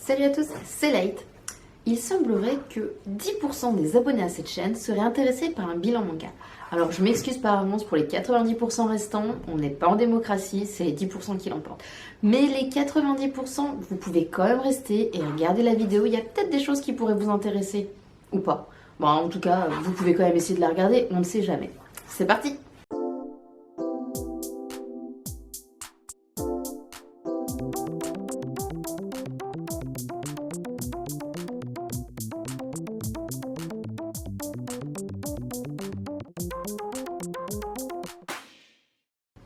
Salut à tous, c'est Light. Il semblerait que 10% des abonnés à cette chaîne seraient intéressés par un bilan manga. Alors je m'excuse par avance pour les 90% restants, on n'est pas en démocratie, c'est les 10% qui l'emportent. Mais les 90%, vous pouvez quand même rester et regarder la vidéo, il y a peut-être des choses qui pourraient vous intéresser, ou pas. Bon, en tout cas, vous pouvez quand même essayer de la regarder, on ne sait jamais. C'est parti!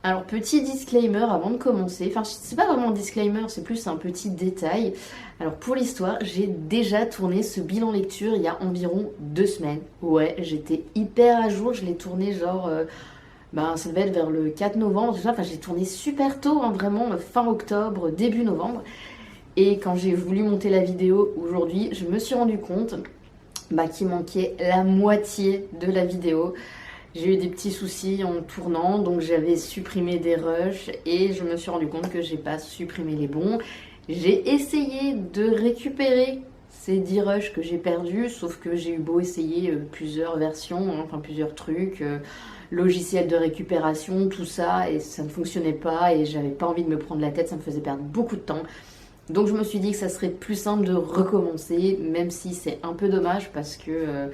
Alors petit disclaimer avant de commencer, enfin c'est pas vraiment un disclaimer, c'est plus un petit détail. Alors pour l'histoire, j'ai déjà tourné ce bilan lecture il y a environ 2 semaines. Ouais, j'étais hyper à jour, je l'ai tourné genre, ça devait être vers le 4 novembre, tout ça. Enfin j'ai tourné super tôt, hein, vraiment fin octobre, début novembre. Et quand j'ai voulu monter la vidéo aujourd'hui, je me suis rendu compte qu'il manquait la moitié de la vidéo. J'ai eu des petits soucis en tournant, donc j'avais supprimé des rushs et je me suis rendu compte que j'ai pas supprimé les bons. J'ai essayé de récupérer ces 10 rushs que j'ai perdus, sauf que j'ai eu beau essayer plusieurs versions, hein, enfin plusieurs trucs, logiciels de récupération, tout ça, et ça ne fonctionnait pas et j'avais pas envie de me prendre la tête, ça me faisait perdre beaucoup de temps. Donc je me suis dit que ça serait plus simple de recommencer, même si c'est un peu dommage parce que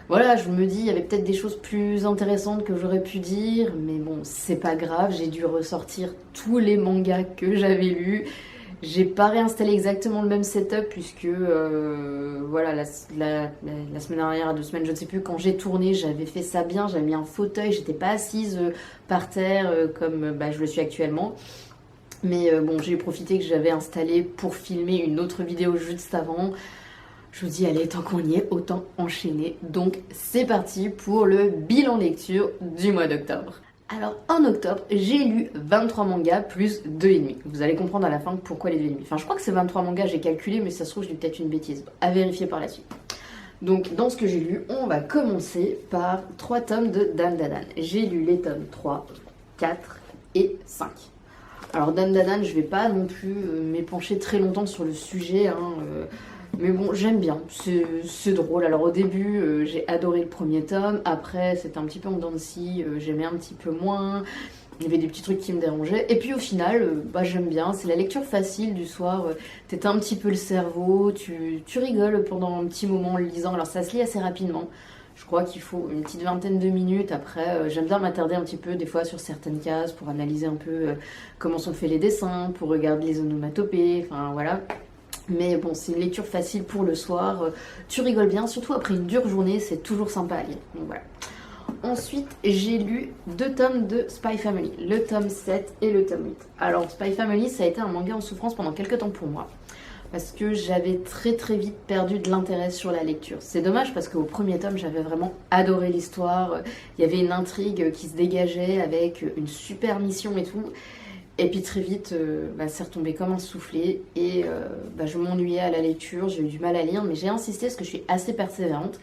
voilà, je me dis il y avait peut-être des choses plus intéressantes que j'aurais pu dire, mais bon, c'est pas grave, j'ai dû ressortir tous les mangas que j'avais lus. J'ai pas réinstallé exactement le même setup puisque voilà, la semaine dernière, 2 semaines, je ne sais plus, quand j'ai tourné, j'avais fait ça bien, j'avais mis un fauteuil, j'étais pas assise par terre comme je le suis actuellement. Mais bon, j'ai profité que j'avais installé pour filmer une autre vidéo juste avant. Je vous dis, allez, tant qu'on y est, autant enchaîner. Donc, c'est parti pour le bilan lecture du mois d'octobre. Alors, en octobre, j'ai lu 23 mangas plus 2,5. Vous allez comprendre à la fin pourquoi les 2,5. Enfin, je crois que c'est 23 mangas, j'ai calculé, mais ça se trouve, j'ai peut-être une bêtise. À vérifier par la suite. Donc, dans ce que j'ai lu, on va commencer par 3 tomes de Dandadan. J'ai lu les tomes 3, 4 et 5. Alors Dan, je vais pas non plus m'épancher très longtemps sur le sujet, hein, mais bon, j'aime bien, c'est drôle. Alors au début, j'ai adoré le premier tome, après c'était un petit peu en dents de scie, j'aimais un petit peu moins, il y avait des petits trucs qui me dérangeaient, et puis au final, j'aime bien, c'est la lecture facile du soir, t'éteins un petit peu le cerveau, tu rigoles pendant un petit moment en le lisant, alors ça se lit assez rapidement. Je crois qu'il faut une petite vingtaine de minutes. Après, j'aime bien m'attarder un petit peu des fois sur certaines cases pour analyser un peu comment sont faits les dessins, pour regarder les onomatopées, enfin voilà. Mais bon, c'est une lecture facile pour le soir. Tu rigoles bien, surtout après une dure journée, c'est toujours sympa à lire. Donc voilà. Ensuite, j'ai lu 2 tomes de Spy Family, le tome 7 et le tome 8. Alors, Spy Family, ça a été un manga en souffrance pendant quelques temps pour moi. Parce que j'avais très vite perdu de l'intérêt sur la lecture. C'est dommage parce qu'au premier tome, j'avais vraiment adoré l'histoire. Il y avait une intrigue qui se dégageait avec une super mission et tout. Et puis très vite, c'est retombé comme un soufflé. Et je m'ennuyais à la lecture, j'ai eu du mal à lire, mais j'ai insisté parce que je suis assez persévérante.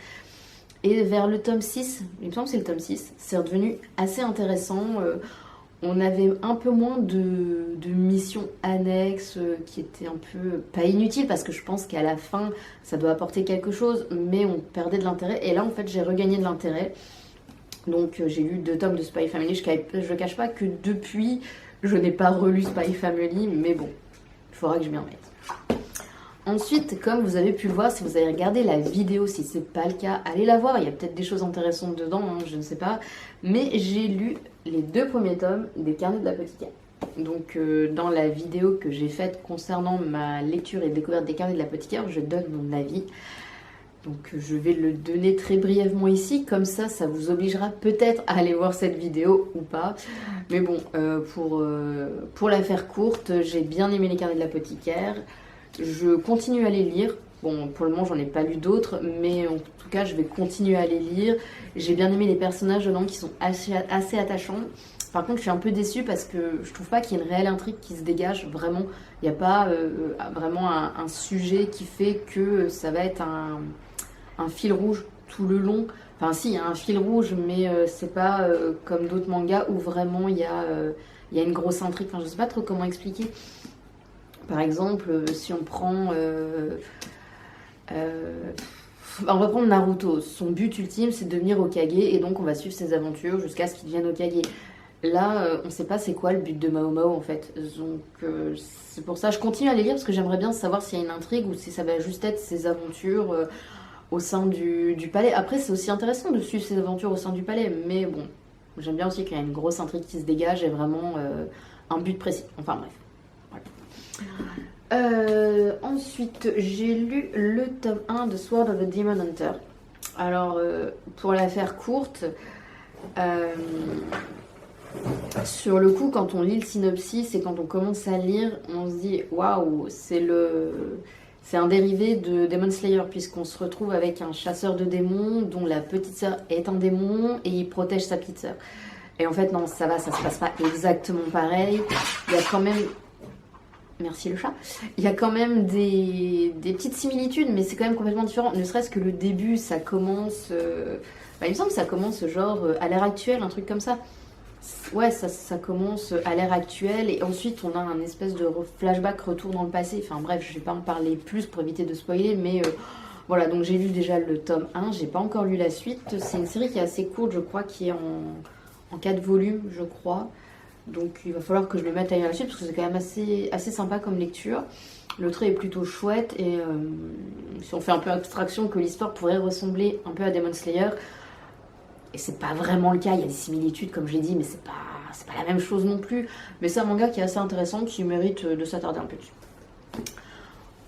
Et vers le tome 6, il me semble que c'est le tome 6, c'est redevenu assez intéressant. On avait un peu moins de missions annexes qui étaient un peu, pas inutiles parce que je pense qu'à la fin ça doit apporter quelque chose, mais on perdait de l'intérêt. Et là en fait j'ai regagné de l'intérêt. Donc j'ai lu 2 tomes de Spy Family. Je ne cache pas que depuis je n'ai pas relu Spy Family, mais bon, il faudra que je m'y remette. Ensuite, comme vous avez pu le voir, si vous avez regardé la vidéo, si c'est pas le cas, allez la voir. Il y a peut-être des choses intéressantes dedans, hein, je ne sais pas. Mais j'ai lu les 2 premiers tomes des Carnets de l'apothicaire. Donc dans la vidéo que j'ai faite concernant ma lecture et découverte des Carnets de l'apothicaire, je donne mon avis. Donc je vais le donner très brièvement ici, comme ça vous obligera peut-être à aller voir cette vidéo ou pas. Mais bon, pour la faire courte, j'ai bien aimé les Carnets de l'apothicaire. Je continue à les lire. Bon, pour le moment, j'en ai pas lu d'autres, mais en tout cas, je vais continuer à les lire. J'ai bien aimé les personnages dedans qui sont assez attachants. Par contre, je suis un peu déçue parce que je trouve pas qu'il y ait une réelle intrigue qui se dégage. Vraiment, il n'y a pas vraiment un sujet qui fait que ça va être un fil rouge tout le long. Enfin, si, il y a un fil rouge, mais c'est pas comme d'autres mangas où vraiment il y a une grosse intrigue. Enfin, je sais pas trop comment expliquer. Par exemple, si on prend... on va prendre Naruto. Son but ultime, c'est de devenir Hokage, et donc on va suivre ses aventures jusqu'à ce qu'il devienne Hokage. Là, on sait pas c'est quoi le but de Mao Mao en fait. Donc c'est pour ça je continue à les lire parce que j'aimerais bien savoir s'il y a une intrigue ou si ça va juste être ses aventures au sein du palais. Après, c'est aussi intéressant de suivre ses aventures au sein du palais, mais bon, j'aime bien aussi qu'il y a une grosse intrigue qui se dégage et vraiment un but précis. Enfin bref. Ensuite, j'ai lu le tome 1 de Sword of the Demon Hunter. Alors, pour la faire courte, sur le coup, quand on lit le synopsis et quand on commence à lire, on se dit waouh, c'est un dérivé de Demon Slayer, puisqu'on se retrouve avec un chasseur de démons dont la petite sœur est un démon et il protège sa petite sœur. Et en fait, non, ça se passe pas exactement pareil. Il y a quand même. Merci le chat. Il y a quand même des petites similitudes, mais c'est quand même complètement différent. Ne serait-ce que le début, ça commence. Il me semble que ça commence genre à l'ère actuelle, un truc comme ça. Ouais, ça commence à l'ère actuelle et ensuite on a un espèce de flashback retour dans le passé. Enfin bref, je vais pas en parler plus pour éviter de spoiler, mais voilà, donc j'ai lu déjà le tome 1, j'ai pas encore lu la suite. C'est une série qui est assez courte, je crois, qui est en 4 volumes, je crois. Donc il va falloir que je me mette à lire la suite parce que c'est quand même assez sympa comme lecture. Le trait est plutôt chouette et si on fait un peu abstraction que l'histoire pourrait ressembler un peu à Demon Slayer, et c'est pas vraiment le cas, il y a des similitudes comme j'ai dit, mais c'est pas la même chose non plus. Mais c'est un manga qui est assez intéressant, qui mérite de s'attarder un peu dessus.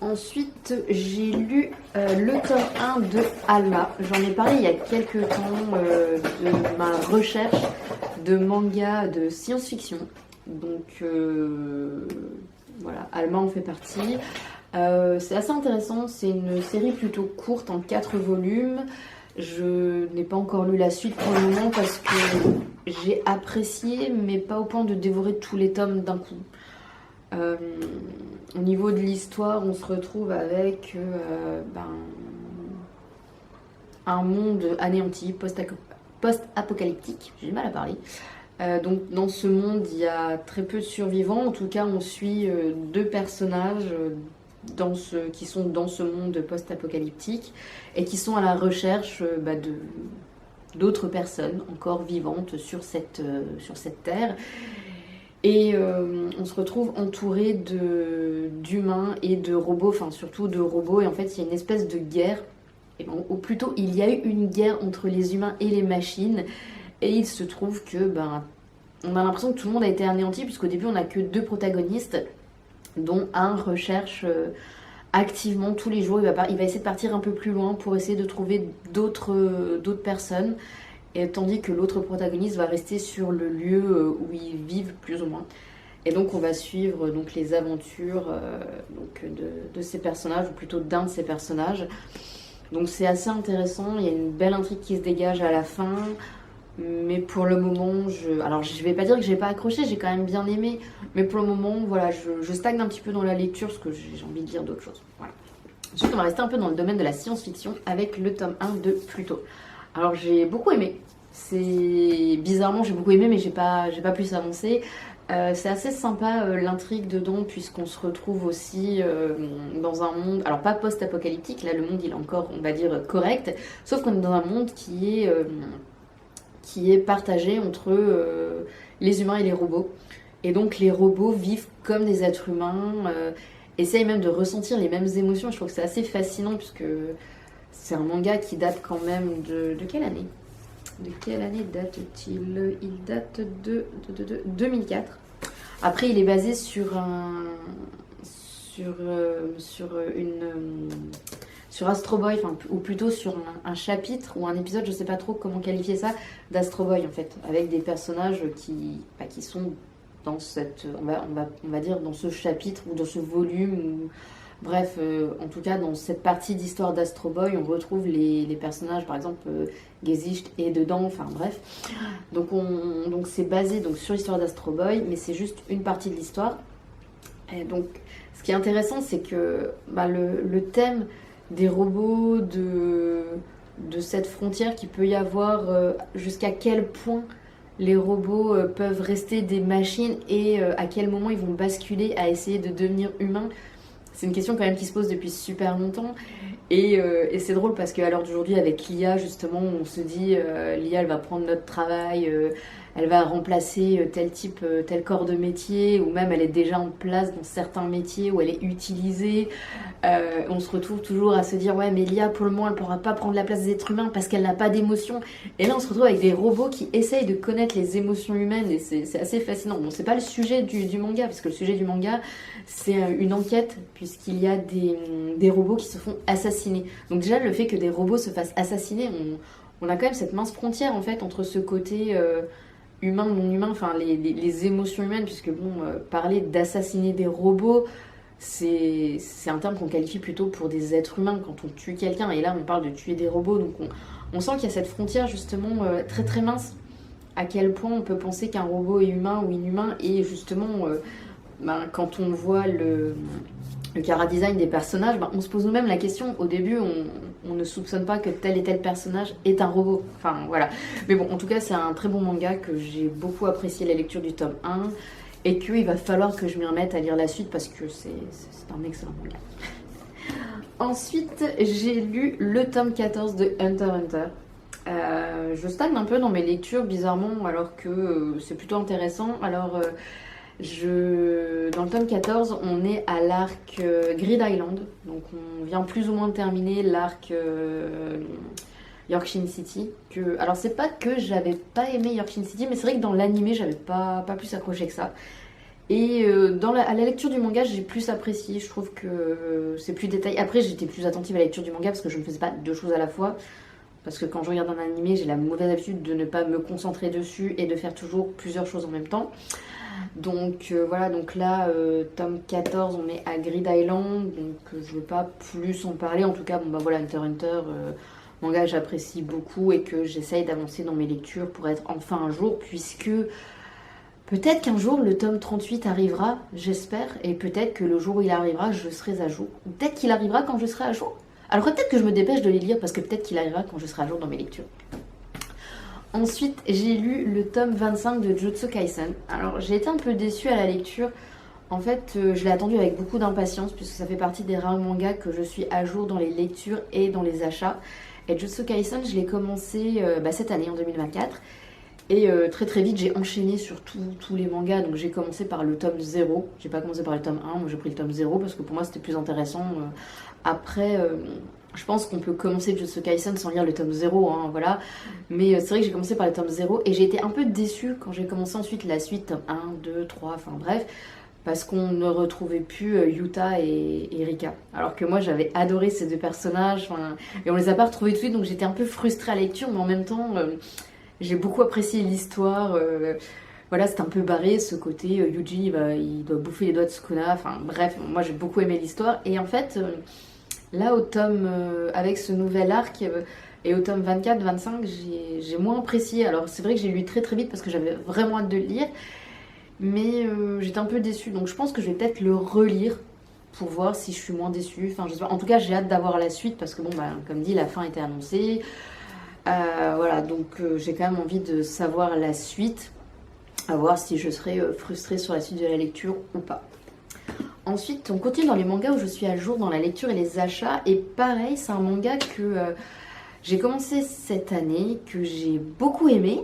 Ensuite, j'ai lu le tome 1 de Alma. J'en ai parlé il y a quelques temps de ma recherche de manga de science-fiction. Donc voilà, Alma en fait partie. C'est assez intéressant, c'est une série plutôt courte en 4 volumes. Je n'ai pas encore lu la suite pour le moment parce que j'ai apprécié, mais pas au point de dévorer tous les tomes d'un coup. Au niveau de l'histoire, on se retrouve avec un monde anéanti, post-apocalyptique, j'ai du mal à parler. Donc dans ce monde, il y a très peu de survivants. En tout cas, on suit 2 personnages qui sont dans ce monde post-apocalyptique et qui sont à la recherche d'autres personnes encore vivantes sur cette terre. Et on se retrouve entouré d'humains et de robots, enfin surtout de robots, et en fait il y a une espèce de guerre, ou plutôt il y a eu une guerre entre les humains et les machines, et il se trouve que on a l'impression que tout le monde a été anéanti, puisqu'au début on n'a que 2 protagonistes, dont un recherche activement tous les jours, il va essayer de partir un peu plus loin pour essayer de trouver d'autres personnes, et tandis que l'autre protagoniste va rester sur le lieu où ils vivent plus ou moins. Et donc on va suivre donc les aventures de ces personnages, ou plutôt d'un de ces personnages. Donc c'est assez intéressant, il y a une belle intrigue qui se dégage à la fin, mais pour le moment, alors je vais pas dire que j'ai pas accroché, j'ai quand même bien aimé, mais pour le moment, voilà, je stagne un petit peu dans la lecture parce que j'ai envie de lire d'autres choses. Voilà. Ensuite, on va rester un peu dans le domaine de la science-fiction avec le tome 1 de Pluto. Alors j'ai beaucoup aimé, bizarrement j'ai beaucoup aimé, mais j'ai pas pu avancer. C'est assez sympa l'intrigue dedans, puisqu'on se retrouve aussi dans un monde, alors pas post-apocalyptique, là le monde il est encore, on va dire, correct, sauf qu'on est dans un monde qui est partagé entre les humains et les robots. Et donc les robots vivent comme des êtres humains, essayent même de ressentir les mêmes émotions. Je trouve que c'est assez fascinant, puisque c'est un manga qui date quand même de quelle année ? De quelle année date-t-il ? Il date de 2004. Après, il est basé sur Astro Boy, ou plutôt sur un chapitre ou un épisode, je sais pas trop comment qualifier ça, d'Astro Boy en fait, avec des personnages qui sont dans cette, on va dire dans ce chapitre ou dans ce volume, bref, en tout cas dans cette partie d'histoire d'Astro Boy, on retrouve les personnages, par exemple Gesicht est dedans, enfin bref. Donc c'est basé donc sur l'histoire d'Astro Boy, mais c'est juste une partie de l'histoire. Et donc ce qui est intéressant, c'est que le thème des robots, de cette frontière qu'il peut y avoir, jusqu'à quel point les robots peuvent rester des machines et à quel moment ils vont basculer à essayer de devenir humains. C'est une question quand même qui se pose depuis super longtemps. Et c'est drôle parce qu'à l'heure d'aujourd'hui, avec l'IA, justement, on se dit l'IA, elle va prendre notre travail, elle va remplacer tel type, tel corps de métier, ou même elle est déjà en place dans certains métiers où elle est utilisée. On se retrouve toujours à se dire, ouais, mais l'IA, pour le moment, elle ne pourra pas prendre la place des êtres humains parce qu'elle n'a pas d'émotions. Et là, on se retrouve avec des robots qui essayent de connaître les émotions humaines, et c'est assez fascinant. Bon, c'est pas le sujet du manga, parce que le sujet du manga, c'est une enquête, puisqu'il y a des robots qui se font assassiner. Donc déjà, le fait que des robots se fassent assassiner, on a quand même cette mince frontière, en fait, entre ce côté humain, non humain, enfin, les émotions humaines, puisque, bon, parler d'assassiner des robots, c'est un terme qu'on qualifie plutôt pour des êtres humains quand on tue quelqu'un, et là, on parle de tuer des robots, donc on sent qu'il y a cette frontière, justement, très très mince, à quel point on peut penser qu'un robot est humain ou inhumain, et justement... quand on voit le chara-design des personnages, on se pose nous-mêmes la question. Au début, on ne soupçonne pas que tel et tel personnage est un robot. Enfin, voilà. Mais bon, en tout cas, c'est un très bon manga que j'ai beaucoup apprécié la lecture du tome 1 et qu'il va falloir que je m'y remette à lire la suite parce que c'est un excellent manga. Ensuite, j'ai lu le tome 14 de Hunter x Hunter. Je stagne un peu dans mes lectures, bizarrement, alors que c'est plutôt intéressant. Alors... Dans le tome 14, on est à l'arc Grid Island, donc on vient plus ou moins de terminer l'arc Yorkshire City. Alors c'est pas que j'avais pas aimé Yorkshire City, mais c'est vrai que dans l'animé j'avais pas plus accroché que ça. Et à la lecture du manga, j'ai plus apprécié, je trouve que c'est plus détaillé. Après, j'étais plus attentive à la lecture du manga parce que je ne faisais pas deux choses à la fois. Parce que quand je regarde un animé, j'ai la mauvaise habitude de ne pas me concentrer dessus et de faire toujours plusieurs choses en même temps. Donc voilà, donc là, tome 14, on est à Grid Island, donc je ne vais pas plus en parler. En tout cas, bon bah voilà, Hunter x Hunter, manga que j'apprécie beaucoup et que j'essaye d'avancer dans mes lectures pour être enfin un jour, puisque peut-être qu'un jour le tome 38 arrivera, j'espère, et peut-être que le jour où il arrivera, je serai à jour. Ou peut-être qu'il arrivera quand je serai à jour. Alors peut-être que je me dépêche de les lire parce que peut-être qu'il arrivera quand je serai à jour dans mes lectures. Ensuite, j'ai lu le tome 25 de Jujutsu Kaisen. Alors, j'ai été un peu déçue à la lecture. En fait, je l'ai attendu avec beaucoup d'impatience puisque ça fait partie des rares mangas que je suis à jour dans les lectures et dans les achats. Et Jujutsu Kaisen, je l'ai commencé cette année, en 2024. Et très très vite, j'ai enchaîné sur tous les mangas. Donc, j'ai commencé par le tome 0. J'ai pas commencé par le tome 1, moi j'ai pris le tome 0 parce que pour moi, c'était plus intéressant. Après... je pense qu'on peut commencer Jujutsu Kaisen sans lire le tome 0, hein, voilà. Mais c'est vrai que j'ai commencé par le tome 0 et j'ai été un peu déçue quand j'ai commencé ensuite la suite, tome 1, 2, 3, enfin bref, parce qu'on ne retrouvait plus Yuta et Rika. Alors que moi j'avais adoré ces deux personnages, et on les a pas retrouvés tout de suite, donc j'étais un peu frustrée à la lecture, mais en même temps, j'ai beaucoup apprécié l'histoire. Voilà, c'était un peu barré ce côté Yuji, il doit bouffer les doigts de Sukuna, enfin bref, moi j'ai beaucoup aimé l'histoire, et en fait... là, au tome, avec ce nouvel arc, et au tome 24-25, j'ai moins apprécié. Alors, c'est vrai que j'ai lu très très vite parce que j'avais vraiment hâte de le lire, mais j'étais un peu déçue. Donc, je pense que je vais peut-être le relire pour voir si je suis moins déçue. Enfin, je sais pas. En tout cas, j'ai hâte d'avoir la suite parce que, bon, comme dit, la fin était annoncée. Voilà, donc j'ai quand même envie de savoir la suite, à voir si je serai frustrée sur la suite de la lecture ou pas. Ensuite, on continue dans les mangas où je suis à jour dans la lecture et les achats. Et pareil, c'est un manga que j'ai commencé cette année, que j'ai beaucoup aimé.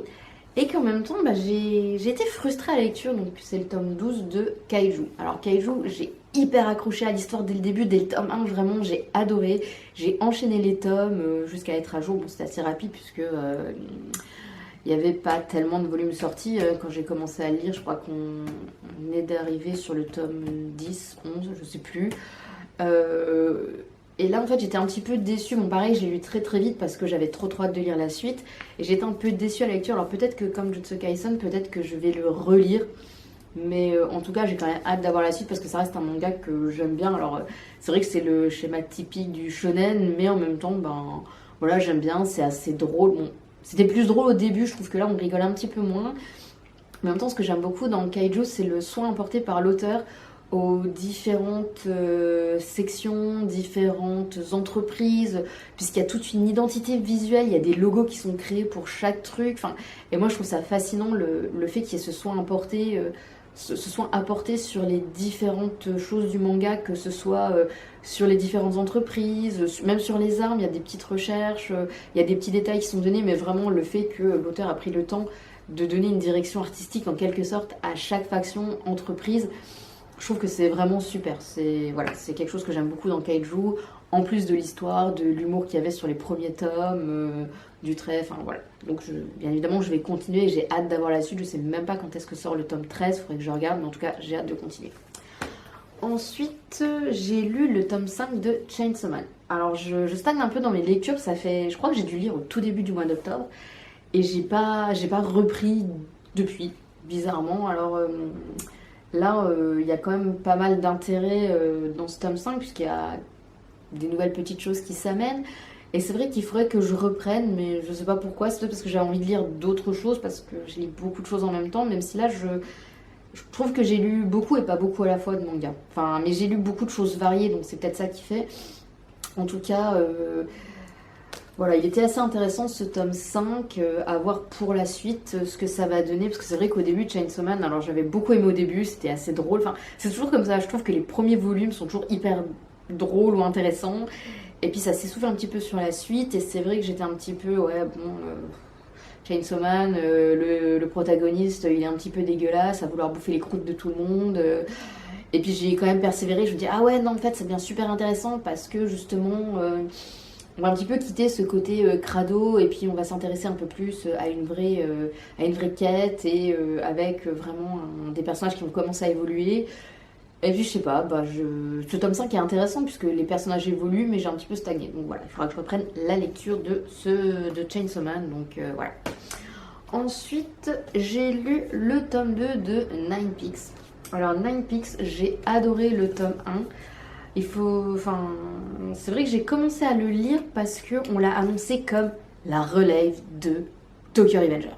Et qu'en même temps, j'ai été frustrée à la lecture. Donc c'est le tome 12 de Kaiju. Alors Kaiju, j'ai hyper accroché à l'histoire dès le début. Dès le tome 1, vraiment, j'ai adoré. J'ai enchaîné les tomes jusqu'à être à jour. Bon, c'était assez rapide puisque... il n'y avait pas tellement de volumes sortis quand j'ai commencé à lire. Je crois qu'on est d'arriver sur le tome 10, 11, je sais plus. Et là, en fait, j'étais un petit peu déçue. Bon, pareil, j'ai lu très très vite parce que j'avais trop hâte de lire la suite. Et j'étais un peu déçue à la lecture. Alors peut-être que comme Jujutsu Kaisen, peut-être que je vais le relire. Mais en tout cas, j'ai quand même hâte d'avoir la suite parce que ça reste un manga que j'aime bien. Alors c'est vrai que c'est le schéma typique du shonen, mais en même temps, voilà, j'aime bien. C'est assez drôle. Bon, c'était plus drôle au début, je trouve que là on rigole un petit peu moins. Mais en même temps, ce que j'aime beaucoup dans Kaiju, c'est le soin apporté par l'auteur aux différentes sections, différentes entreprises, puisqu'il y a toute une identité visuelle, il y a des logos qui sont créés pour chaque truc. Enfin, et moi je trouve ça fascinant le fait qu'il se soit importé, se soit apporté sur les différentes choses du manga, que ce soit sur les différentes entreprises, même sur les armes, il y a des petites recherches, il y a des petits détails qui sont donnés, mais vraiment le fait que l'auteur a pris le temps de donner une direction artistique en quelque sorte à chaque faction, entreprise. Je trouve que c'est vraiment super. C'est voilà, c'est quelque chose que j'aime beaucoup dans Kaiju, en plus de l'histoire, de l'humour qu'il y avait sur les premiers tomes, du trait, enfin voilà. Donc bien évidemment, je vais continuer et j'ai hâte d'avoir la suite. Je sais même pas quand est-ce que sort le tome 13, faudrait que je regarde, mais en tout cas, j'ai hâte de continuer. Ensuite, j'ai lu le tome 5 de Chainsaw Man. Alors, je stagne un peu dans mes lectures, ça fait, je crois que j'ai dû lire au tout début du mois d'octobre, et j'ai pas repris depuis, bizarrement. Alors, là, il y a quand même pas mal d'intérêt dans ce tome 5, puisqu'il y a des nouvelles petites choses qui s'amènent. Et c'est vrai qu'il faudrait que je reprenne, mais je sais pas pourquoi. C'est peut-être parce que j'ai envie de lire d'autres choses, parce que je lis beaucoup de choses en même temps, même si là, je trouve que j'ai lu beaucoup et pas beaucoup à la fois de manga. Enfin, mais j'ai lu beaucoup de choses variées, donc c'est peut-être ça qui fait. En tout cas, voilà, il était assez intéressant ce tome 5, à voir pour la suite ce que ça va donner, parce que c'est vrai qu'au début de Chainsaw Man, alors j'avais beaucoup aimé au début, c'était assez drôle, enfin c'est toujours comme ça, je trouve que les premiers volumes sont toujours hyper drôles ou intéressants, et puis ça s'essouffle un petit peu sur la suite, et c'est vrai que j'étais un petit peu, ouais bon, Chainsaw Man, le protagoniste, il est un petit peu dégueulasse, à vouloir bouffer les croûtes de tout le monde, et puis j'ai quand même persévéré, je me dis ah ouais non en fait ça devient super intéressant, parce que justement... on va un petit peu quitter ce côté crado et puis on va s'intéresser un peu plus à une vraie quête et avec vraiment des personnages qui vont commencer à évoluer. Et puis je sais pas, ce tome 5 est intéressant puisque les personnages évoluent mais j'ai un petit peu stagné. Donc voilà, il faudra que je reprenne la lecture de Chainsaw Man. Donc voilà. Ensuite, j'ai lu le tome 2 de Nine Peaks. Alors Nine Peaks, j'ai adoré le tome 1. Enfin, c'est vrai que j'ai commencé à le lire parce qu'on l'a annoncé comme la relève de Tokyo Revenger.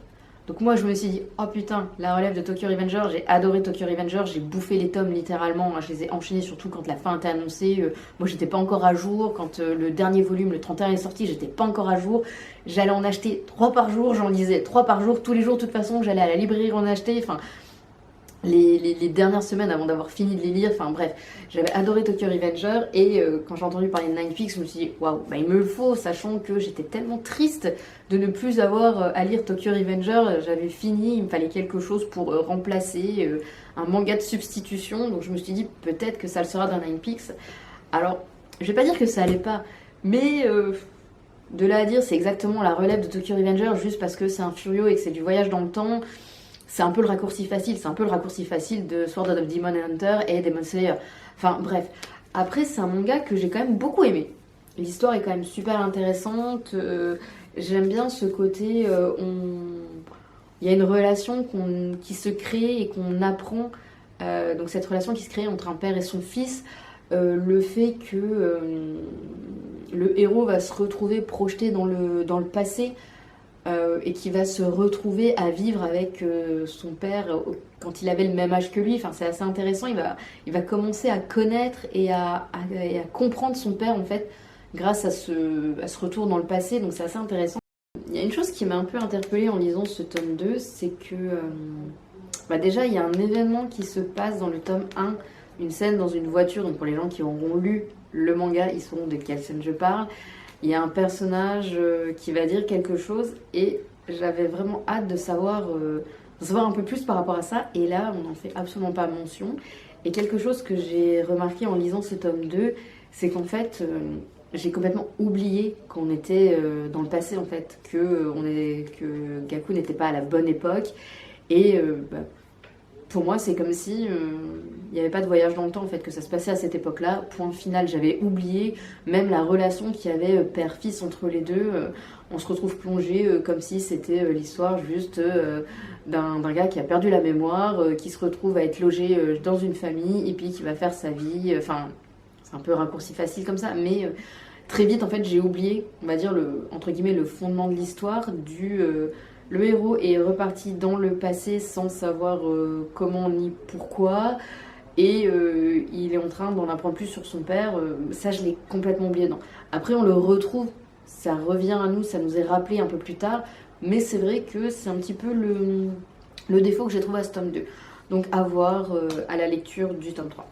Donc moi je me suis dit, oh putain, la relève de Tokyo Revenger, j'ai adoré Tokyo Revenger, j'ai bouffé les tomes littéralement, je les ai enchaînés surtout quand la fin était annoncée. Moi j'étais pas encore à jour, quand le dernier volume, le 31 est sorti, j'étais pas encore à jour. J'allais en acheter 3 par jour, j'en lisais 3 par jour, tous les jours de toute façon, j'allais à la librairie en acheter, enfin... Les dernières semaines avant d'avoir fini de les lire, enfin bref, j'avais adoré Tokyo Revenger et quand j'ai entendu parler de Nine Peaks, je me suis dit waouh, bah, il me le faut, sachant que j'étais tellement triste de ne plus avoir à lire Tokyo Revenger, j'avais fini, il me fallait quelque chose pour remplacer un manga de substitution, donc je me suis dit peut-être que ça le sera dans Nine Peaks. Alors, je vais pas dire que ça allait pas, mais de là à dire c'est exactement la relève de Tokyo Revenger juste parce que c'est un Furio et que c'est du voyage dans le temps. C'est un peu le raccourci facile, c'est un peu le raccourci facile de Sword Art of Demon Hunter et Demon Slayer. Enfin bref, après c'est un manga que j'ai quand même beaucoup aimé. L'histoire est quand même super intéressante, j'aime bien ce côté, il y a une relation qui se crée et qu'on apprend, donc cette relation qui se crée entre un père et son fils, le fait que le héros va se retrouver projeté dans le passé, et qui va se retrouver à vivre avec son père quand il avait le même âge que lui. Enfin, c'est assez intéressant. Il va commencer à connaître et à comprendre son père, en fait, grâce à ce retour dans le passé. Donc, c'est assez intéressant. Il y a une chose qui m'a un peu interpellée en lisant ce tome 2, c'est que déjà, il y a un événement qui se passe dans le tome 1, une scène dans une voiture. Donc, pour les gens qui auront lu le manga, ils sauront de quelle scène je parle. Il y a un personnage qui va dire quelque chose et j'avais vraiment hâte de savoir un peu plus par rapport à ça. Et là, on n'en fait absolument pas mention. Et quelque chose que j'ai remarqué en lisant ce tome 2, c'est qu'en fait, j'ai complètement oublié qu'on était dans le passé, en fait, que Gaku n'était pas à la bonne époque. Et pour moi, c'est comme si il n'y avait pas de voyage dans le temps, en fait, que ça se passait à cette époque-là. Point final, j'avais oublié même la relation qu'il y avait père-fils entre les deux. On se retrouve plongé comme si c'était l'histoire juste d'un gars qui a perdu la mémoire, qui se retrouve à être logé dans une famille et puis qui va faire sa vie. Enfin, c'est un peu raccourci facile comme ça, mais très vite, en fait, j'ai oublié, on va dire, entre guillemets, le fondement de l'histoire le héros est reparti dans le passé sans savoir comment ni pourquoi. et il est en train d'en apprendre plus sur son père. Ça, je l'ai complètement oublié. Non. Après, on le retrouve, ça revient à nous, ça nous est rappelé un peu plus tard, mais c'est vrai que c'est un petit peu le défaut que j'ai trouvé à ce tome 2. Donc à voir à la lecture du tome 3.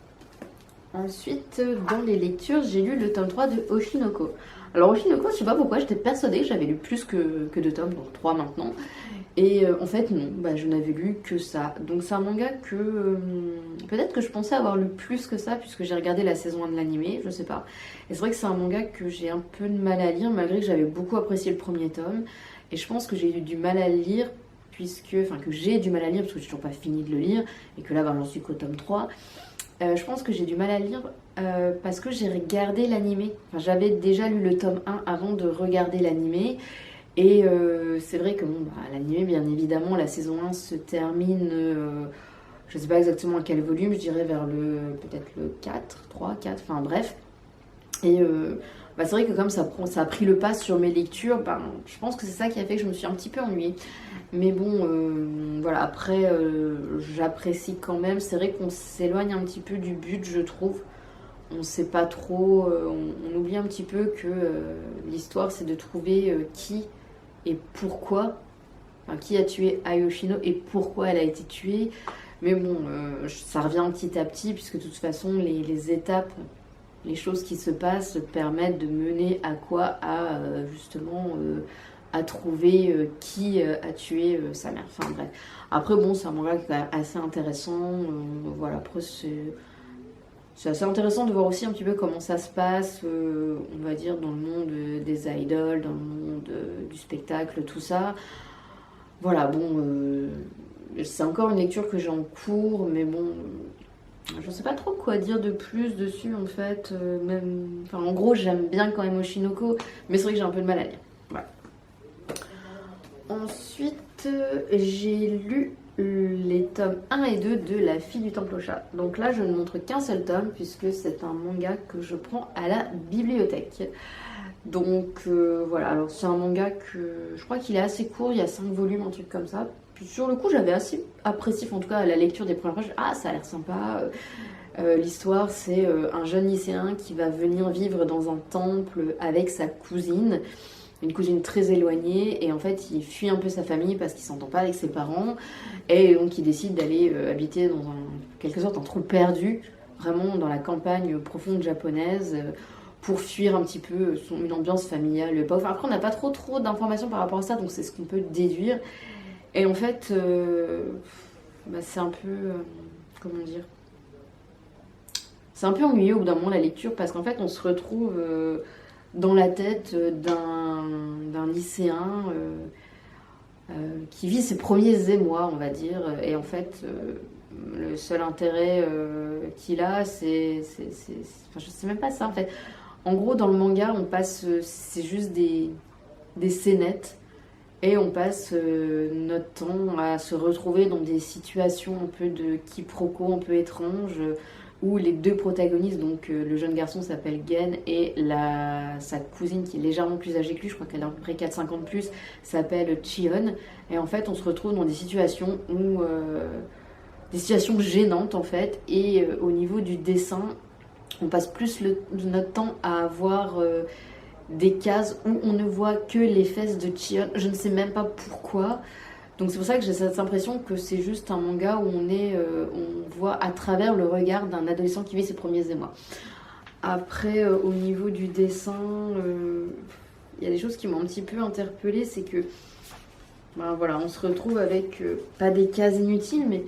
Ensuite, dans les lectures, j'ai lu le tome 3 de Oshinoko. Alors Oshinoko, je sais pas pourquoi, j'étais persuadée que j'avais lu plus que 2 tomes, donc 3 maintenant. Et en fait non, je n'avais lu que ça. Donc c'est un manga que peut-être que je pensais avoir lu plus que ça, puisque j'ai regardé la saison 1 de l'animé, je sais pas. Et c'est vrai que c'est un manga que j'ai un peu de mal à lire, malgré que j'avais beaucoup apprécié le premier tome. Et je pense que j'ai eu du mal à le lire, que j'ai du mal à lire, parce que j'ai toujours pas fini de le lire, et que là j'en suis qu'au tome 3. Je pense que j'ai du mal à lire parce que j'ai regardé l'animé. Enfin, j'avais déjà lu le tome 1 avant de regarder l'animé. Et c'est vrai que l'animé, bien évidemment, la saison 1 se termine, je sais pas exactement à quel volume, je dirais vers peut-être le 4, 3, 4, enfin bref. Et c'est vrai que comme ça a pris le pas sur mes lectures, je pense que c'est ça qui a fait que je me suis un petit peu ennuyée. Mais bon, voilà, après, j'apprécie quand même. C'est vrai qu'on s'éloigne un petit peu du but, je trouve. On sait pas trop, on oublie un petit peu que l'histoire, c'est de trouver qui et pourquoi, enfin, qui a tué Ayoshino et pourquoi elle a été tuée. Mais bon, ça revient petit à petit, puisque de toute façon, les étapes, les choses qui se passent permettent de mener à quoi? Justement à trouver qui a tué sa mère. Enfin bref. Après bon, c'est un manga qui est assez intéressant. Voilà, après c'est assez intéressant de voir aussi un petit peu comment ça se passe, on va dire, dans le monde des idoles, dans le monde du spectacle, tout ça. Voilà, bon, c'est encore une lecture que j'ai en cours, mais bon, je sais pas trop quoi dire de plus dessus en fait. En gros, j'aime bien quand même Oshinoko, mais c'est vrai que j'ai un peu de mal à lire. Voilà. Ensuite, j'ai lu les tomes 1 et 2 de La fille du temple au chat. Donc là, je ne montre qu'un seul tome, puisque c'est un manga que je prends à la bibliothèque. Donc voilà, alors c'est un manga que je crois qu'il est assez court, il y a 5 volumes, un truc comme ça. Puis sur le coup, j'avais assez apprécié, en tout cas à la lecture des premières pages. Ah, ça a l'air sympa. L'histoire, c'est un jeune lycéen qui va venir vivre dans un temple avec sa cousine, une cousine très éloignée, et en fait il fuit un peu sa famille parce qu'il s'entend pas avec ses parents, et donc il décide d'aller habiter dans quelque sorte un trou perdu, vraiment dans la campagne profonde japonaise, pour fuir un petit peu une ambiance familiale. Enfin, après on n'a pas trop d'informations par rapport à ça, donc c'est ce qu'on peut déduire. Et en fait, c'est un peu, comment dire, c'est un peu ennuyeux au bout d'un moment la lecture, parce qu'en fait on se retrouve dans la tête d'un lycéen qui vit ses premiers émois, on va dire, et en fait le seul intérêt qu'il a, enfin, je sais même pas ça en fait. En gros, dans le manga, on passe, c'est juste des scénettes, et on passe notre temps à se retrouver dans des situations un peu de quiproquo, un peu étranges, où les deux protagonistes, donc le jeune garçon s'appelle Gen, et sa cousine qui est légèrement plus âgée que lui, je crois qu'elle a à peu près 4-5 ans de plus, s'appelle Chion. Et en fait, on se retrouve dans des situations des situations gênantes en fait, et au niveau du dessin, on passe plus notre temps à avoir des cases où on ne voit que les fesses de Chion. Je ne sais même pas pourquoi. Donc c'est pour ça que j'ai cette impression que c'est juste un manga où on voit à travers le regard d'un adolescent qui vit ses premiers émois. Après, au niveau du dessin, il y a des choses qui m'ont un petit peu interpellée, c'est que voilà, on se retrouve avec pas des cases inutiles, mais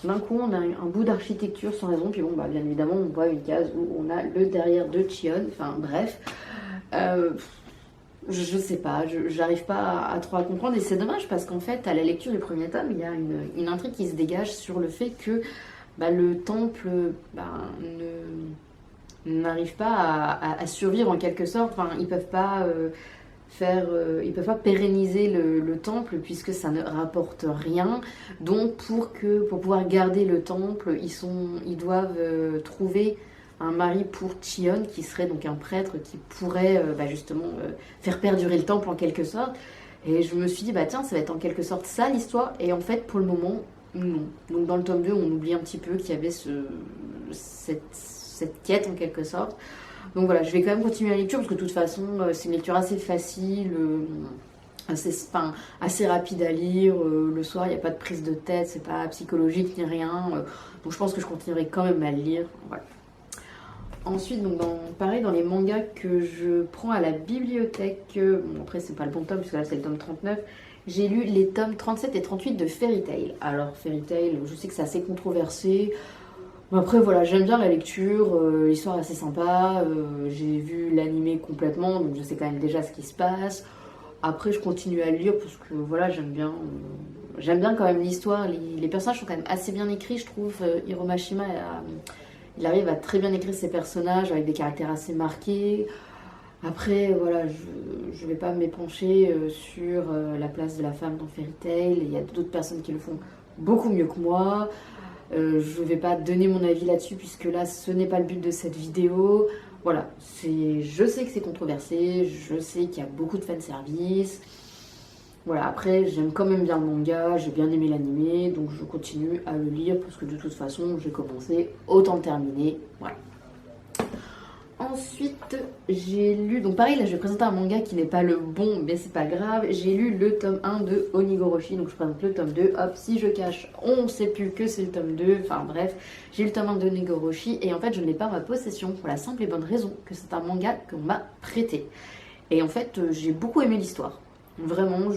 d'un coup on a un bout d'architecture sans raison, puis bon, bien évidemment on voit une case où on a le derrière de Chion, enfin bref. Je sais pas, j'arrive pas à trop à comprendre, et c'est dommage parce qu'en fait à la lecture du premier tome il y a une intrigue qui se dégage sur le fait que le temple n'arrive pas à survivre en quelque sorte. Enfin, ils peuvent pas ils peuvent pas pérenniser le temple puisque ça ne rapporte rien. Donc pour pouvoir garder le temple, ils doivent trouver un mari pour Chion, qui serait donc un prêtre qui pourrait justement faire perdurer le temple en quelque sorte. Et je me suis dit, tiens, ça va être en quelque sorte ça l'histoire. Et en fait, pour le moment, non. Donc dans le tome 2, on oublie un petit peu qu'il y avait cette quête en quelque sorte. Donc voilà, je vais quand même continuer la lecture parce que de toute façon, c'est une lecture assez facile, assez rapide à lire. Le soir, il n'y a pas de prise de tête, c'est pas psychologique ni rien. Donc je pense que je continuerai quand même à le lire. Voilà. Ensuite, donc pareil, dans les mangas que je prends à la bibliothèque, bon, après c'est pas le bon tome, puisque là c'est le tome 39, j'ai lu les tomes 37 et 38 de Fairy Tail. Alors Fairy Tail, je sais que c'est assez controversé. Après voilà, j'aime bien la lecture, l'histoire est assez sympa, j'ai vu l'animé complètement, donc je sais quand même déjà ce qui se passe. Après je continue à le lire parce que voilà, j'aime bien quand même l'histoire, les personnages sont quand même assez bien écrits, je trouve. Hiro Mashima, il arrive à très bien écrire ses personnages avec des caractères assez marqués. Après, voilà, je vais pas m'épancher sur la place de la femme dans Fairy Tail. Il y a d'autres personnes qui le font beaucoup mieux que moi. Je vais pas donner mon avis là-dessus puisque là, ce n'est pas le but de cette vidéo. Voilà, je sais que c'est controversé, je sais qu'il y a beaucoup de fanservice. Voilà, après, j'aime quand même bien le manga, j'ai bien aimé l'animé, donc je continue à le lire parce que de toute façon, j'ai commencé, autant le terminer. Voilà. Ensuite, j'ai lu, donc pareil, là je vais présenter un manga qui n'est pas le bon, mais c'est pas grave. J'ai lu le tome 1 de Onigoroshi, donc je présente le tome 2. Hop, si je cache, on ne sait plus que c'est le tome 2. Enfin bref, j'ai le tome 1 de Onigoroshi et en fait, je ne l'ai pas en ma possession pour la simple et bonne raison que c'est un manga qu'on m'a prêté. Et en fait, j'ai beaucoup aimé l'histoire. Vraiment,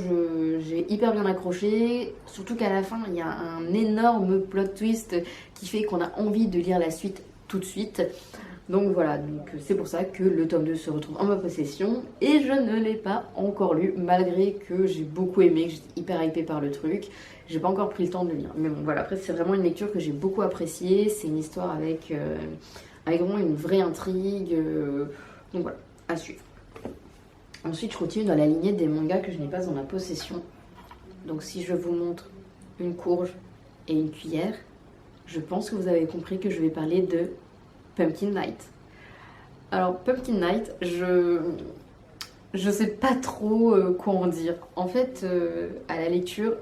j'ai hyper bien accroché, surtout qu'à la fin, il y a un énorme plot twist qui fait qu'on a envie de lire la suite tout de suite. Donc voilà, donc c'est pour ça que le tome 2 se retrouve en ma possession et je ne l'ai pas encore lu malgré que j'ai beaucoup aimé, que j'étais hyper hypée par le truc. J'ai pas encore pris le temps de le lire. Mais bon voilà, après c'est vraiment une lecture que j'ai beaucoup appréciée, c'est une histoire avec vraiment une vraie intrigue. Donc voilà, à suivre. Ensuite, je continue dans la lignée des mangas que je n'ai pas en ma possession. Donc si je vous montre une courge et une cuillère, je pense que vous avez compris que je vais parler de Pumpkin Night. Alors Pumpkin Night, je sais pas trop quoi en dire. En fait, à la lecture,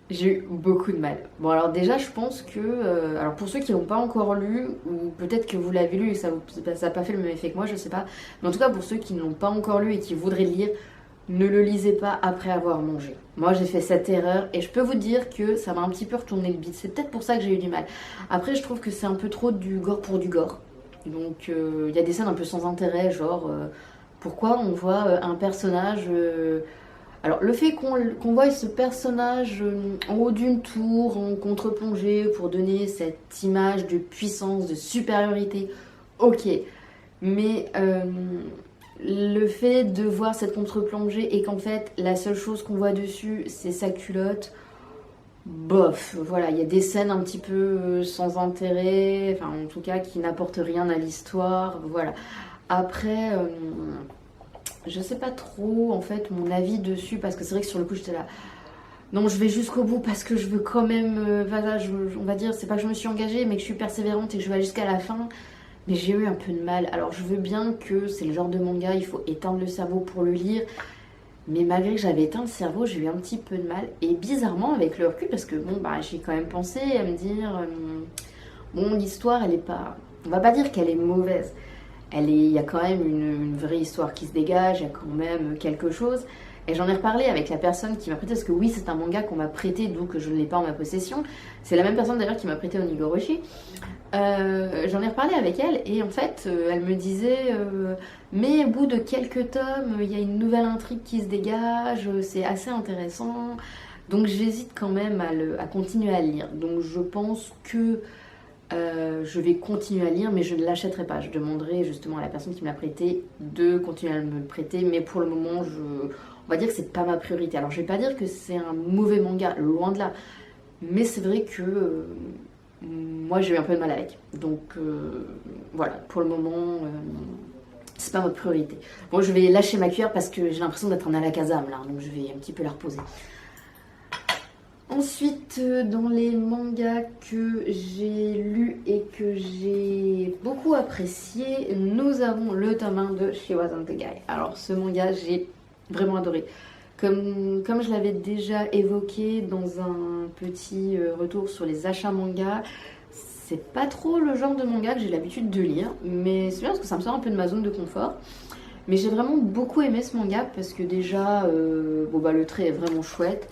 j'ai eu beaucoup de mal. Bon alors déjà je pense que, alors pour ceux qui l'ont pas encore lu, ou peut-être que vous l'avez lu et que ça n'a pas fait le même effet que moi, je sais pas. Mais en tout cas pour ceux qui ne l'ont pas encore lu et qui voudraient le lire, ne le lisez pas après avoir mangé. Moi j'ai fait cette erreur et je peux vous dire que ça m'a un petit peu retourné le bide. C'est peut-être pour ça que j'ai eu du mal. Après je trouve que c'est un peu trop du gore pour du gore. Donc il y a des scènes un peu sans intérêt, genre pourquoi on voit un personnage... Alors le fait qu'on voie ce personnage en haut d'une tour, en contre-plongée, pour donner cette image de puissance, de supériorité, ok. Mais le fait de voir cette contre-plongée et qu'en fait la seule chose qu'on voit dessus c'est sa culotte, bof, voilà, il y a des scènes un petit peu sans intérêt, enfin en tout cas qui n'apportent rien à l'histoire, voilà. Après... je sais pas trop en fait mon avis dessus parce que c'est vrai que sur le coup j'étais là. Non, je vais jusqu'au bout parce que je veux quand même. Voilà, on va dire, c'est pas que je me suis engagée, mais que je suis persévérante et que je vais aller jusqu'à la fin. Mais j'ai eu un peu de mal. Alors je veux bien que c'est le genre de manga, il faut éteindre le cerveau pour le lire. Mais malgré que j'avais éteint le cerveau, j'ai eu un petit peu de mal. Et bizarrement, avec le recul, parce que bon, bah j'ai quand même pensé à me dire. Bon, l'histoire, elle est pas. On va pas dire qu'elle est mauvaise. Il y a quand même une vraie histoire qui se dégage, il y a quand même quelque chose. Et j'en ai reparlé avec la personne qui m'a prêté, parce que oui, c'est un manga qu'on m'a prêté, donc je ne l'ai pas en ma possession. C'est la même personne d'ailleurs qui m'a prêté Onigoroshi. J'en ai reparlé avec elle, et en fait, elle me disait mais au bout de quelques tomes, il y a une nouvelle intrigue qui se dégage, c'est assez intéressant. Donc j'hésite quand même à continuer à lire. Donc je pense que je vais continuer à lire, mais je ne l'achèterai pas. Je demanderai justement à la personne qui me l'a prêté de continuer à me le prêter, mais pour le moment, on va dire que c'est pas ma priorité. Alors, je vais pas dire que c'est un mauvais manga, loin de là, mais c'est vrai que moi, j'ai eu un peu de mal avec. Donc, voilà, pour le moment, c'est pas ma priorité. Bon, je vais lâcher ma cuillère parce que j'ai l'impression d'être en Alakazam là, donc je vais un petit peu la reposer. Ensuite, dans les mangas que j'ai lus et que j'ai beaucoup apprécié, nous avons le tome 1 de She Wasn't the Guy. Alors ce manga, j'ai vraiment adoré. Comme je l'avais déjà évoqué dans un petit retour sur les achats manga, c'est pas trop le genre de manga que j'ai l'habitude de lire, mais c'est bien parce que ça me sort un peu de ma zone de confort. Mais j'ai vraiment beaucoup aimé ce manga parce que déjà, le trait est vraiment chouette.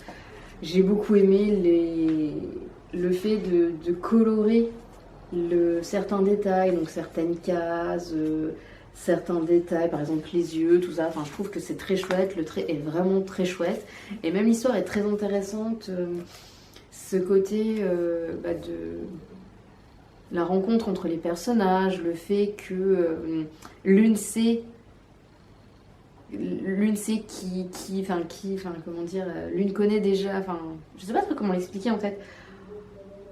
J'ai beaucoup aimé le fait de colorer certains détails, donc certaines cases, certains détails, par exemple les yeux, tout ça. Enfin, je trouve que c'est très chouette, le trait est vraiment très chouette. Et même l'histoire est très intéressante. Ce côté de la rencontre entre les personnages, le fait que l'une sait comment dire, l'une connaît déjà, enfin, je sais pas trop comment l'expliquer en fait.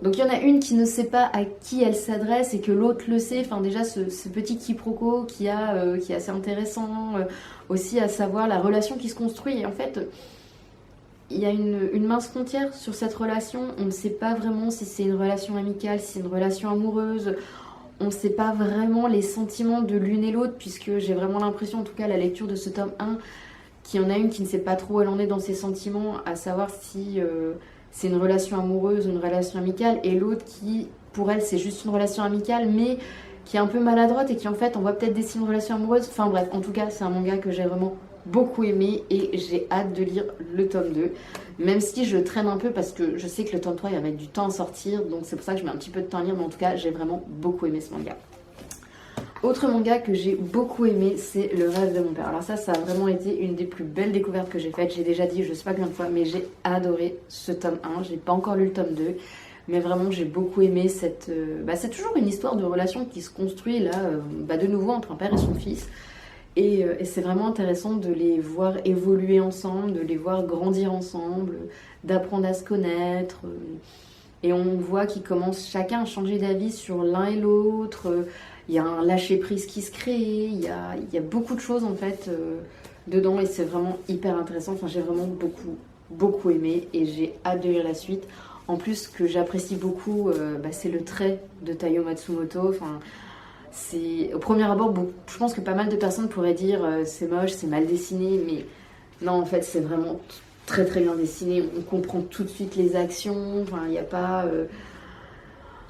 Donc il y en a une qui ne sait pas à qui elle s'adresse et que l'autre le sait. Enfin déjà ce petit quiproquo qui est assez intéressant, aussi à savoir la relation qui se construit. Et en fait, il y a une mince frontière sur cette relation. On ne sait pas vraiment si c'est une relation amicale, si c'est une relation amoureuse. On ne sait pas vraiment les sentiments de l'une et l'autre, puisque j'ai vraiment l'impression, en tout cas à la lecture de ce tome 1, qu'il y en a une qui ne sait pas trop où elle en est dans ses sentiments, à savoir si c'est une relation amoureuse ou une relation amicale, et l'autre qui, pour elle, c'est juste une relation amicale, mais qui est un peu maladroite et qui en fait, on voit peut-être des signes de relation amoureuse. Enfin bref, en tout cas, c'est un manga que j'ai vraiment beaucoup aimé et j'ai hâte de lire le tome 2, même si je traîne un peu parce que je sais que le tome 3 il va mettre du temps à sortir, donc c'est pour ça que je mets un petit peu de temps à lire, mais en tout cas j'ai vraiment beaucoup aimé ce manga. Autre manga que j'ai beaucoup aimé, c'est Le Rêve de mon père. Alors ça a vraiment été une des plus belles découvertes que j'ai faites. J'ai déjà dit, je sais pas combien de fois, mais j'ai adoré ce tome 1. J'ai pas encore lu le tome 2, mais vraiment j'ai beaucoup aimé c'est toujours une histoire de relation qui se construit là, de nouveau entre un père et son fils. Et c'est vraiment intéressant de les voir évoluer ensemble, de les voir grandir ensemble, d'apprendre à se connaître. Et on voit qu'ils commencent chacun à changer d'avis sur l'un et l'autre. Il y a un lâcher-prise qui se crée, il y a beaucoup de choses en fait dedans et c'est vraiment hyper intéressant. Enfin, j'ai vraiment beaucoup aimé et j'ai hâte de lire la suite. En plus, ce que j'apprécie beaucoup, c'est le trait de Taiyo Matsumoto. Enfin, c'est au premier abord, je pense que pas mal de personnes pourraient dire c'est moche, c'est mal dessiné, mais non, en fait, c'est vraiment très très bien dessiné. On comprend tout de suite les actions. Enfin, il n'y a pas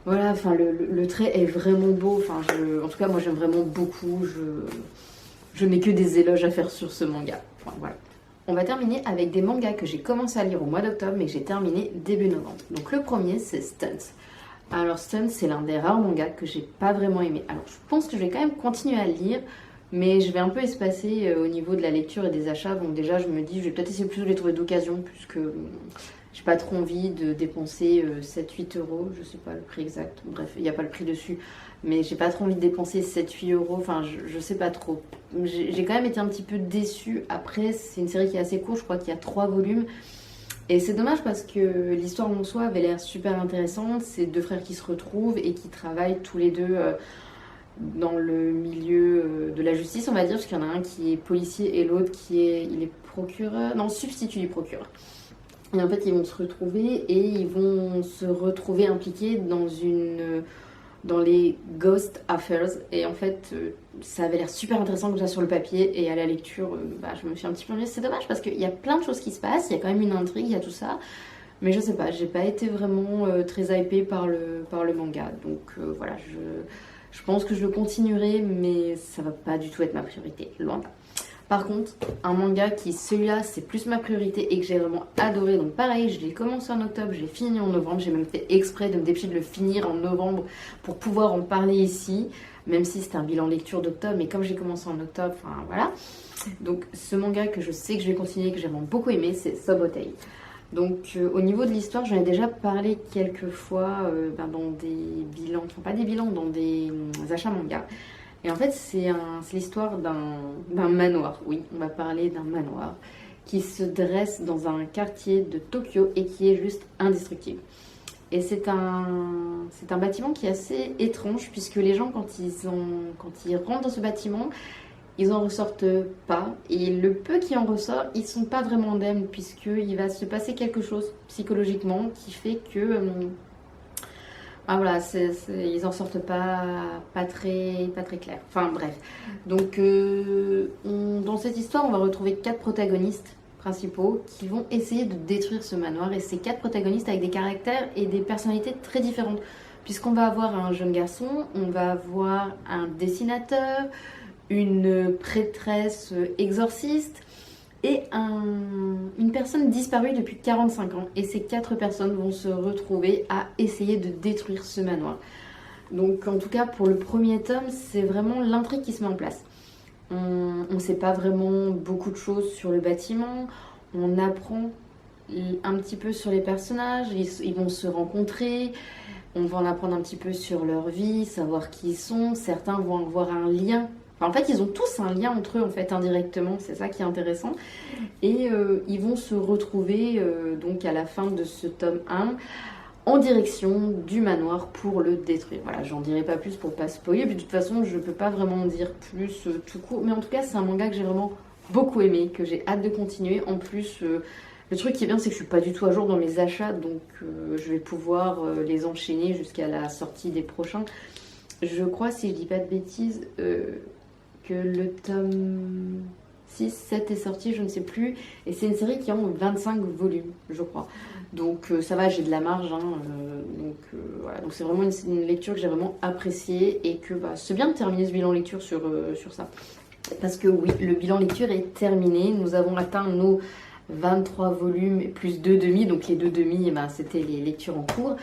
voilà, enfin le trait est vraiment beau. Enfin, en tout cas, moi j'aime vraiment beaucoup. Je n'ai que des éloges à faire sur ce manga. Enfin, voilà. On va terminer avec des mangas que j'ai commencé à lire au mois d'octobre, mais que j'ai terminé début novembre. Donc le premier, c'est Stunt. Alors Stunt, c'est l'un des rares mangas que j'ai pas vraiment aimé. Alors je pense que je vais quand même continuer à le lire, mais je vais un peu espacer au niveau de la lecture et des achats. Donc déjà, je me dis, je vais peut-être essayer plus de les trouver d'occasion, puisque j'ai pas trop envie de dépenser 7-8 euros, je sais pas le prix exact, bref, il n'y a pas le prix dessus, mais j'ai pas trop envie de dépenser 7-8 euros, enfin je sais pas trop. J'ai quand même été un petit peu déçue. Après, c'est une série qui est assez courte, je crois qu'il y a 3 volumes, et c'est dommage parce que l'histoire en soi avait l'air super intéressante. C'est 2 frères qui se retrouvent et qui travaillent tous les deux dans le milieu de la justice, on va dire, parce qu'il y en a un qui est policier et l'autre il est procureur, non, substitut du procureur. Et en fait, ils vont se retrouver et ils vont se retrouver impliqués dans les Ghost Affairs. Et en fait, ça avait l'air super intéressant déjà sur le papier. Et à la lecture, je me suis un petit peu ennuyée. C'est dommage parce qu'il y a plein de choses qui se passent. Il y a quand même une intrigue, il y a tout ça. Mais je sais pas, j'ai pas été vraiment très hypée par le manga. Donc voilà, je pense que je le continuerai, mais ça va pas du tout être ma priorité. Loin de là. Par contre, un manga qui, celui-là, c'est plus ma priorité et que j'ai vraiment adoré. Donc pareil, je l'ai commencé en octobre, je l'ai fini en novembre. J'ai même fait exprès de me dépêcher de le finir en novembre pour pouvoir en parler ici. Même si c'était un bilan lecture d'octobre, mais comme j'ai commencé en octobre, enfin voilà. Donc ce manga que je sais que je vais continuer, que j'ai vraiment beaucoup aimé, c'est Sobotei. Donc au niveau de l'histoire, j'en ai déjà parlé quelques fois dans des bilans, enfin pas des bilans, dans des achats manga. Et en fait, c'est l'histoire d'un manoir. Oui, on va parler d'un manoir qui se dresse dans un quartier de Tokyo et qui est juste indestructible. Et c'est un bâtiment qui est assez étrange puisque les gens, quand ils rentrent dans ce bâtiment, ils en ressortent pas. Et le peu qui en ressort, ils sont pas vraiment indemnes puisqu'il va se passer quelque chose psychologiquement qui fait que... voilà, ils en sortent pas très clair. Enfin bref. Donc dans cette histoire, on va retrouver 4 protagonistes principaux qui vont essayer de détruire ce manoir. Et c'est 4 protagonistes avec des caractères et des personnalités très différentes. Puisqu'on va avoir un jeune garçon, on va avoir un dessinateur, une prêtresse exorciste et une personne disparue depuis 45 ans. Et ces 4 personnes vont se retrouver à essayer de détruire ce manoir. Donc en tout cas pour le premier tome, c'est vraiment l'intrigue qui se met en place. On ne sait pas vraiment beaucoup de choses sur le bâtiment, on apprend un petit peu sur les personnages, ils vont se rencontrer, on va en apprendre un petit peu sur leur vie, savoir qui ils sont, certains vont avoir un lien. Enfin, en fait, ils ont tous un lien entre eux, en fait, indirectement, c'est ça qui est intéressant. Et ils vont se retrouver, donc à la fin de ce tome 1, en direction du manoir pour le détruire. Voilà, j'en dirai pas plus pour pas spoiler, puis de toute façon, je peux pas vraiment en dire plus tout court. Mais en tout cas, c'est un manga que j'ai vraiment beaucoup aimé, que j'ai hâte de continuer. En plus, le truc qui est bien, c'est que je suis pas du tout à jour dans mes achats, donc je vais pouvoir les enchaîner jusqu'à la sortie des prochains. Je crois, si je dis pas de bêtises, que le tome 6, 7 est sorti, je ne sais plus. Et c'est une série qui a 25 volumes, je crois. Donc ça va, j'ai de la marge. Voilà. Donc c'est vraiment une lecture que j'ai vraiment appréciée. Et que c'est bien de terminer ce bilan lecture sur ça. Parce que oui, le bilan lecture est terminé. Nous avons atteint nos 23 volumes plus 2 demi. Donc les 2 demi, c'était les lectures en cours.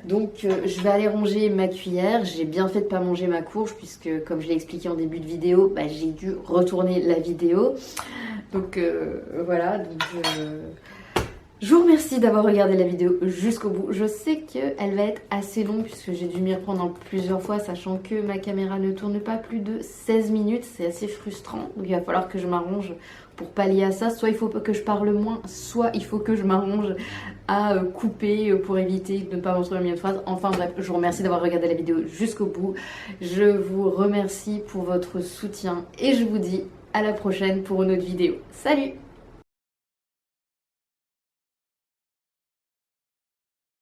Donc je vais aller ranger ma cuillère. J'ai bien fait de ne pas manger ma courge puisque comme je l'ai expliqué en début de vidéo, j'ai dû retourner la vidéo. Donc voilà. Je vous remercie d'avoir regardé la vidéo jusqu'au bout. Je sais qu'elle va être assez longue puisque j'ai dû m'y reprendre en plusieurs fois, sachant que ma caméra ne tourne pas plus de 16 minutes. C'est assez frustrant. Donc il va falloir que je m'arrange pour pallier à ça. Soit il faut que je parle moins, soit il faut que je m'arrange à couper pour éviter de ne pas m'en trouver une phrase. Enfin bref, je vous remercie d'avoir regardé la vidéo jusqu'au bout. Je vous remercie pour votre soutien et je vous dis à la prochaine pour une autre vidéo. Salut!